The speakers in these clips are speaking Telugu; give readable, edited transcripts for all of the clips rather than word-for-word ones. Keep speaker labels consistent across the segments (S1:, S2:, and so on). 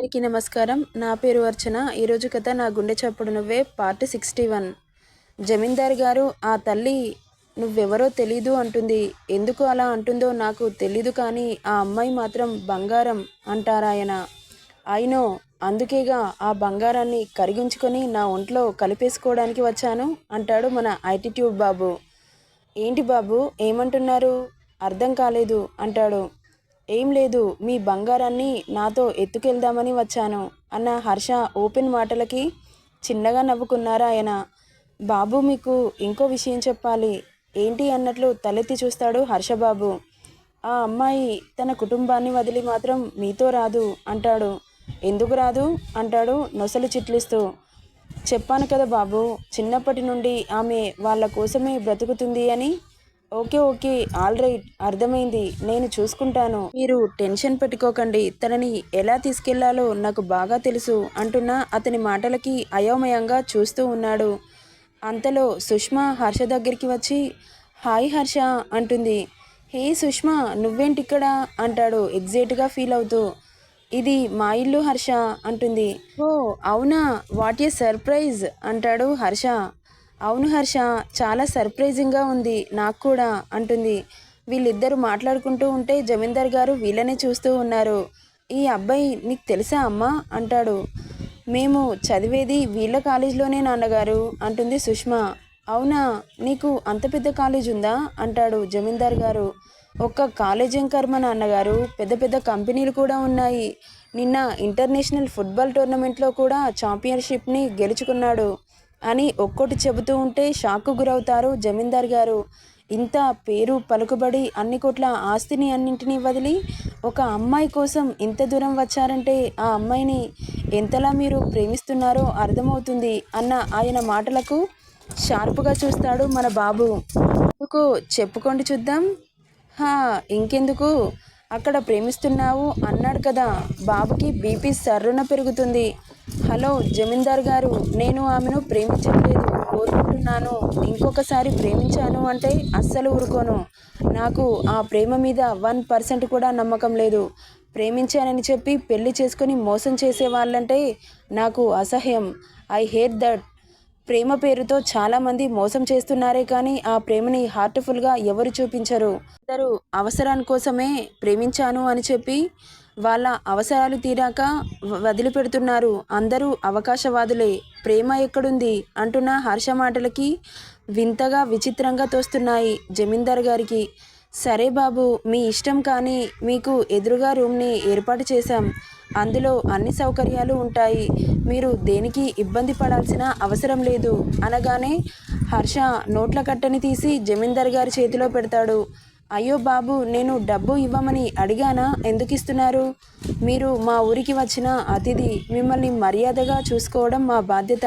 S1: అందరికీ నమస్కారం. నా పేరు అర్చన. ఈరోజు కథ నా గుండె చప్పుడు నువ్వే పార్ట్ 61. జమీందార్ గారు ఆ తల్లి నువ్వెవరో తెలీదు అంటుంది. ఎందుకు అలా అంటుందో నాకు తెలీదు, కానీ ఆ అమ్మాయి మాత్రం బంగారం అంటారాయన. అయినో అందుకేగా ఆ బంగారాన్ని కరిగించుకొని నా ఒంట్లో కలిపేసుకోవడానికి వచ్చాను అంటాడు మన ఐటిట్యూడ్ బాబు. ఏంటి బాబు ఏమంటున్నారు? అర్థం కాలేదు అంటాడు. ఏం లేదు, మీ బంగారాన్ని నాతో ఎత్తుకెళ్దామని వచ్చాను అన్న హర్ష ఓపెన్ మాటలకి చిన్నగా నవ్వుకున్నారా ఆయన. బాబు మీకు ఇంకో విషయం చెప్పాలి. ఏంటి అన్నట్లు తలెత్తి చూస్తాడు హర్షబాబు. ఆ అమ్మాయి తన కుటుంబాన్ని వదిలి మాత్రం మీతో రాదు అంటాడు. ఎందుకు రాదు అంటాడు నొసలు చిట్లిస్తూ. చెప్పాను కదా బాబు, చిన్నప్పటి నుండి ఆమె వాళ్ళ కోసమే బ్రతుకుతుంది అని. ఓకే ఓకే, ఆల్ రైట్, అర్థమైంది, నేను చూసుకుంటాను, మీరు టెన్షన్ పెట్టుకోకండి, తనని ఎలా తీసుకెళ్లాలో నాకు బాగా తెలుసు అంటున్న అతని మాటలకి అయోమయంగా చూస్తూ ఉన్నాడు. అంతలో సుష్మా హర్ష దగ్గరికి వచ్చి హాయ్ హర్ష అంటుంది. హే సుష్మా, నువ్వేంటిక్కడ అంటాడు ఎగ్జైట్గా ఫీల్ అవుతూ. ఇది మా ఇల్లు హర్ష అంటుంది. ఓ అవునా, వాట్ ఏ సర్ప్రైజ్ అంటాడు హర్ష. అవును హర్ష, చాలా సర్ప్రైజింగ్గా ఉంది నాకు కూడా అంటుంది. వీళ్ళిద్దరూ మాట్లాడుకుంటూ ఉంటే జమీందార్ గారు వీళ్ళనే చూస్తూ ఉన్నారు. ఈ అబ్బాయి నీకు తెలుసా అమ్మా అంటాడు. మేము చదివేది వీళ్ళ కాలేజీలోనే నాన్నగారు అంటుంది సుష్మా. అవునా, నీకు అంత పెద్ద కాలేజ్ ఉందా అంటాడు జమీందార్ గారు. ఒక్క కాలేజ్ ఏం కర్మ నాన్నగారు, పెద్ద పెద్ద కంపెనీలు కూడా ఉన్నాయి. నిన్న ఇంటర్నేషనల్ ఫుట్బాల్ టోర్నమెంట్లో కూడా ఛాంపియన్షిప్ని గెలుచుకున్నాడు అని ఒక్కోటి చెబుతూ ఉంటే షాక్కు గురవుతారు జమీందార్ గారు. ఇంత పేరు పలుకుబడి అన్ని కోట్ల ఆస్తిని అన్నింటినీ వదిలి ఒక అమ్మాయి కోసం ఇంత దూరం వచ్చారంటే ఆ అమ్మాయిని ఎంతలా మీరు ప్రేమిస్తున్నారో అర్థమవుతుంది అన్న ఆయన మాటలకు షార్పుగా చూస్తాడు మన బాబు. ఎందుకు చెప్పుకోండి చూద్దాం. హా, ఇంకెందుకు, అక్కడ ప్రేమిస్తున్నావు అన్నాడు కదా. బాబుకి బీపీ సర్రున పెరుగుతుంది. హలో జమీందార్ గారు, నేను ఆమెను ప్రేమించట్లేదు, కోరుకుంటున్నాను. ఇంకొకసారి ప్రేమించాను అంటే అస్సలు ఊరుకోను. నాకు ఆ ప్రేమ మీద 1% కూడా నమ్మకం లేదు. ప్రేమించానని చెప్పి పెళ్లి చేసుకొని మోసం చేసే వాళ్ళంటే నాకు అసహ్యం. I hate that. ప్రేమ పేరుతో చాలామంది మోసం చేస్తున్నారే కానీ ఆ ప్రేమని హార్ట్ఫుల్గా ఎవరు చూపించరు. అందరూ అవసరాని కోసమే ప్రేమించాను అని చెప్పి వాళ్ళ అవసరాలు తీరాక వదిలిపెడుతున్నారు. అందరూ అవకాశవాదులే. ప్రేమ ఎక్కడుంది అంటున్న హర్ష మాటలకి వింతగా విచిత్రంగా తోస్తున్నాయి జమీందార్ గారికి. సరే బాబు, మీ ఇష్టం, కానీ మీకు ఎదురుగా రూమ్ని ఏర్పాటు చేశాం. అందులో అన్ని సౌకర్యాలు ఉంటాయి. మీరు దేనికి ఇబ్బంది పడాల్సిన అవసరం లేదు అనగానే హర్ష నోట్ల కట్టని తీసి జమీందార్ గారి చేతిలో పెడతాడు. అయ్యో బాబు, నేను డబ్బు ఇవ్వమని అడిగానా? ఎందుకు ఇస్తున్నారు? మీరు మా ఊరికి వచ్చిన అతిథి. మిమ్మల్ని మర్యాదగా చూసుకోవడం మా బాధ్యత.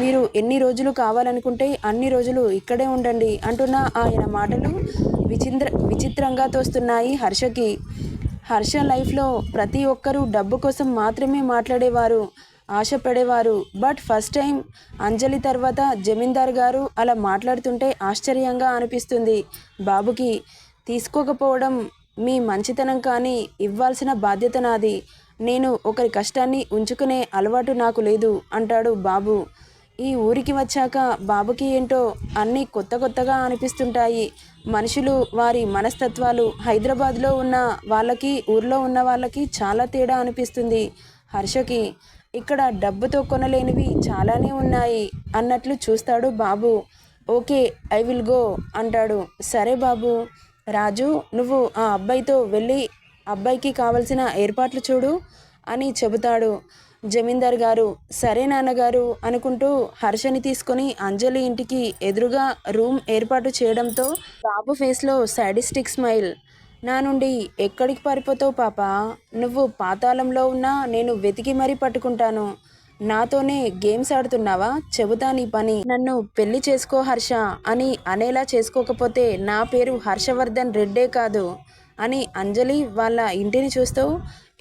S1: మీరు ఎన్ని రోజులు కావాలనుకుంటే అన్ని రోజులు ఇక్కడే ఉండండి అంటున్న ఆయన మాటలు విచిత్రంగా తోస్తున్నాయి హర్షకి. హర్ష లైఫ్లో ప్రతి ఒక్కరూ డబ్బు కోసం మాత్రమే మాట్లాడేవారు, ఆశపడేవారు. బట్ ఫస్ట్ టైం అంజలి తర్వాత జమీందార్ గారు అలా మాట్లాడుతుంటే ఆశ్చర్యంగా అనిపిస్తుంది బాబుకి. తీసుకోకపోవడం మీ మంచితనం, కానీ ఇవ్వాల్సిన బాధ్యత నాది. నేను ఒకరి కష్టాన్ని ఉంచుకునే అలవాటు నాకు లేదు అంటాడు బాబు. ఈ ఊరికి వచ్చాక బాబుకి ఏంటో అన్నీ కొత్త కొత్తగా అనిపిస్తుంటాయి. మనుషులు, వారి మనస్తత్వాలు హైదరాబాద్లో ఉన్న వాళ్ళకి ఊర్లో ఉన్న వాళ్ళకి చాలా తేడా అనిపిస్తుంది హర్షకి. ఇక్కడ డబ్బుతో కొనలేనివి చాలానే ఉన్నాయి అన్నట్లు చూస్తాడు బాబు. ఓకే, ఐ విల్ గో అంటాడు. సరే బాబు. రాజు, నువ్వు ఆ అబ్బాయితో వెళ్ళి అబ్బాయికి కావలసిన ఏర్పాట్లు చూడు అని చెబుతాడు జమీందార్ గారు. సరే నాన్నగారు అనుకుంటూ హర్షని తీసుకొని అంజలి ఇంటికి ఎదురుగా రూమ్ ఏర్పాటు చేయడంతో బాబు ఫేస్లో సాడిస్టిక్ స్మైల్. నా నుండి ఎక్కడికి పారిపోతావు పాపా? నువ్వు పాతాళంలో ఉన్నా నేను వెతికి మరీ పట్టుకుంటాను. నాతోనే గేమ్స్ ఆడుతున్నావా? చెబుతా నీ పని. నన్ను పెళ్లి చేసుకో హర్ష అని అనేలా చేసుకోకపోతే నా పేరు హర్షవర్ధన్ రెడ్డే కాదు అని అంజలి వాళ్ళ ఇంటిని చూస్తూ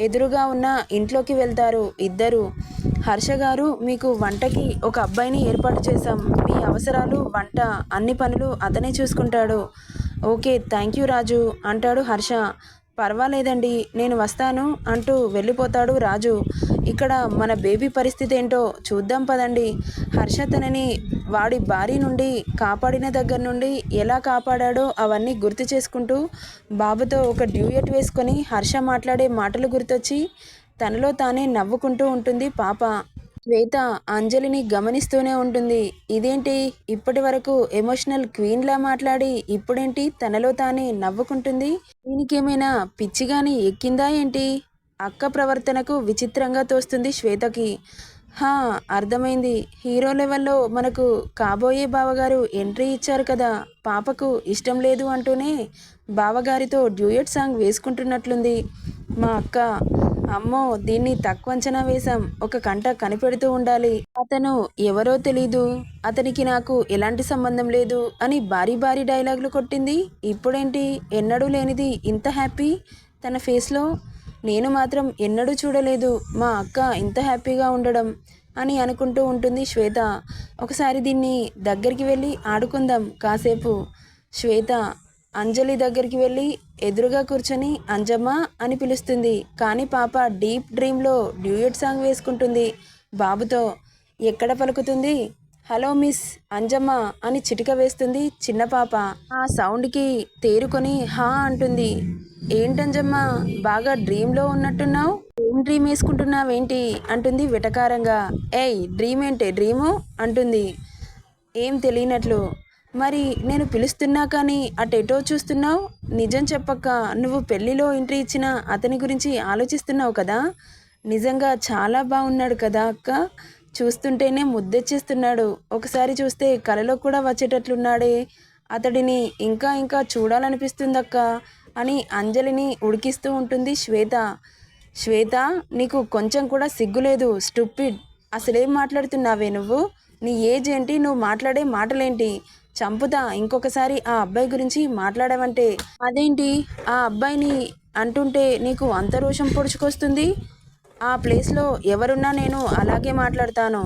S1: ఎదురుగా ఉన్న ఇంట్లోకి వెళ్తారు ఇద్దరు. హర్ష గారు, మీకు వంటకి ఒక అబ్బాయిని ఏర్పాటు చేశాం. మీ అవసరాలు, వంట, అన్ని పనులు అతనే చూసుకుంటాడు. ఓకే, థ్యాంక్ యూ రాజు అంటాడు హర్ష. పర్వాలేదండి నేను వస్తాను అంటూ వెళ్ళిపోతాడు రాజు. ఇక్కడ మన బేబీ పరిస్థితి ఏంటో చూద్దాం పదండి. హర్ష తనని వాడి భార్య నుండి కాపాడిన దగ్గర నుండి ఎలా కాపాడాడో అవన్నీ గుర్తు చేసుకుంటూ బాబుతో ఒక డ్యూయట్ వేసుకొని హర్ష మాట్లాడే మాటలు గుర్తొచ్చి తనలో తానే నవ్వుకుంటూ ఉంటుంది పాప. శ్వేత అంజలిని గమనిస్తూనే ఉంటుంది. ఇదేంటి ఇప్పటి వరకు ఎమోషనల్ క్వీన్లా మాట్లాడి ఇప్పుడేంటి తనలో తానే నవ్వుకుంటుంది? దీనికేమైనా పిచ్చిగాని ఎక్కిందా ఏంటి? అక్క ప్రవర్తనకు విచిత్రంగా తోస్తుంది శ్వేతకి. హా, అర్థమైంది. హీరో లెవెల్లో మనకు కాబోయే బావగారు ఎంట్రీ ఇచ్చారు కదా, పాపకు ఇష్టం లేదు అంటూనే బావగారితో డ్యూయట్ సాంగ్ వేసుకుంటున్నట్లుంది మా అక్క. అమ్మో, దీన్ని తక్కువ అంచనా వేశాం. ఒక కంట కనిపెడుతూ ఉండాలి. అతను ఎవరో తెలీదు, అతనికి నాకు ఎలాంటి సంబంధం లేదు అని భారీ భారీ డైలాగులు కొట్టింది. ఇప్పుడేంటి ఎన్నడూ లేనిది ఇంత హ్యాపీ తన ఫేస్లో? నేను మాత్రం ఎన్నడూ చూడలేదు మా అక్క ఇంత హ్యాపీగా ఉండడం అని అనుకుంటూ ఉంటుంది శ్వేత. ఒకసారి దీన్ని దగ్గరికి వెళ్ళి ఆడుకుందాం కాసేపు. శ్వేత అంజలి దగ్గరికి వెళ్ళి ఎదురుగా కూర్చొని అంజమ్మ అని పిలుస్తుంది. కానీ పాప డీప్ డ్రీమ్లో డ్యూయట్ సాంగ్ వేసుకుంటుంది బాబుతో. ఎక్కడ పలుకుతుంది? హలో మిస్ అంజమ్మ అని చిటిక వేస్తుంది చిన్న పాప. ఆ సౌండ్కి తేరుకొని హా అంటుంది. ఏంటంజమ్మ, బాగా డ్రీమ్లో ఉన్నట్టున్నావు? ఏం డ్రీమ్ వేసుకుంటున్నావేంటి అంటుంది వెటకారంగా. ఏయ్, డ్రీమ్ ఏంటే డ్రీము అంటుంది ఏం తెలియనట్లు. మరి నేను పిలుస్తున్నా కానీ అటెటో చూస్తున్నావు? నిజం చెప్పక్క, నువ్వు పెళ్ళిలో ఎంట్రీ ఇచ్చిన అతని గురించి ఆలోచిస్తున్నావు కదా? నిజంగా చాలా బాగున్నాడు కదా అక్క, చూస్తుంటేనే ముద్దెచ్చేస్తున్నాడు. ఒకసారి చూస్తే కలలో కూడా వచ్చేటట్లున్నాడే. అతడిని ఇంకా ఇంకా చూడాలనిపిస్తుందక్క అని అంజలిని ఉడికిస్తూ ఉంటుంది శ్వేత. శ్వేత, నీకు కొంచెం కూడా సిగ్గులేదు? స్టూపిడ్, అసలేం మాట్లాడుతున్నావే నువ్వు? నీ ఏజ్ ఏంటి? నువ్వు మాట్లాడే మాటలేంటి? చంపుతా ఇంకొకసారి ఆ అబ్బాయి గురించి మాట్లాడావంటే. అదేంటి ఆ అబ్బాయిని అంటుంటే నీకు అంత రోషం పొడుచుకొస్తుంది? ఆ ప్లేస్లో ఎవరున్నా నేను అలాగే మాట్లాడతాను.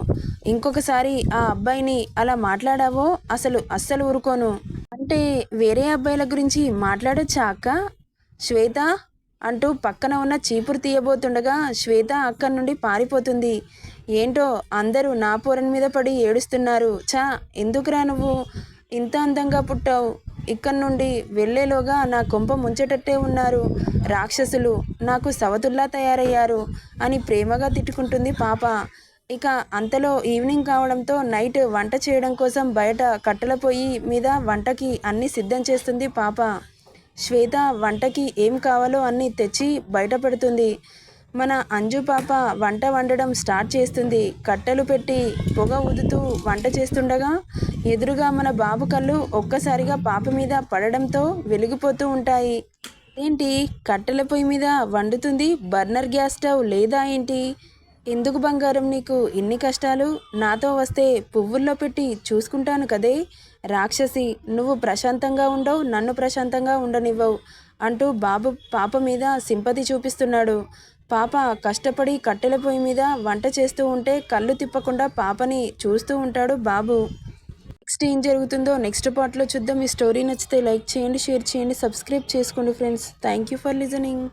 S1: ఇంకొకసారి ఆ అబ్బాయిని అలా మాట్లాడావో అస్సలు ఊరుకోను. అంటే వేరే అబ్బాయిల గురించి మాట్లాడొచ్చా అక్క? శ్వేత అంటూ పక్కన ఉన్న చీపురు తీయబోతుండగా శ్వేత అక్కడి నుండి పారిపోతుంది. ఏంటో అందరూ నా పోరని మీద పడి ఏడుస్తున్నారు. చా, ఎందుకురా నువ్వు ఇంత అందంగా పుట్టావు? ఇక్కడి నుండి వెళ్ళేలోగా నా కొంప ముంచేటట్టే ఉన్నారు రాక్షసులు, నాకు సవతుల్లా తయారయ్యారు అని ప్రేమగా తిట్టుకుంటుంది పాప. ఇక అంతలో ఈవినింగ్ కావడంతో నైట్ వంట చేయడం కోసం బయట కట్టెల పొయ్యి మీద వంటకి అన్నీ సిద్ధం చేస్తుంది పాప. శ్వేత వంటకి ఏం కావాలో అన్నీ తెచ్చి బయట పెడుతుంది. మన అంజు పాప వంట వండడం స్టార్ట్ చేస్తుంది. కట్టెలు పెట్టి పొగ ఊదుతూ వంట చేస్తుండగా ఎదురుగా మన బాబు కళ్ళు ఒక్కసారిగా పాప మీద పడడంతో వెలిగిపోతూ ఉంటాయి. ఏంటి కట్టెల పొయ్యి మీద వండుతుంది? బర్నర్ గ్యాస్ స్టవ్ లేదా ఏంటి? ఎందుకు బంగారం నీకు ఇన్ని కష్టాలు? నాతో వస్తే పువ్వుల్లో పెట్టి చూసుకుంటాను కదే. రాక్షసి, నువ్వు ప్రశాంతంగా ఉండవు, నన్ను ప్రశాంతంగా ఉండనివ్వవు అంటూ బాబు పాప మీద సింపతి చూపిస్తున్నాడు. పాప కష్టపడి కట్టెల పొయ్యి మీద వంట చేస్తూ ఉంటే కళ్ళు తిప్పకుండా పాపని చూస్తూ ఉంటాడు బాబు. నెక్స్ట్ ఏం జరుగుతుందో నెక్స్ట్ పార్ట్లో చూద్దాం. ఈ స్టోరీ నచ్చితే లైక్ చేయండి, షేర్ చేయండి, సబ్స్క్రైబ్ చేసుకోండి friends. Thank you for listening.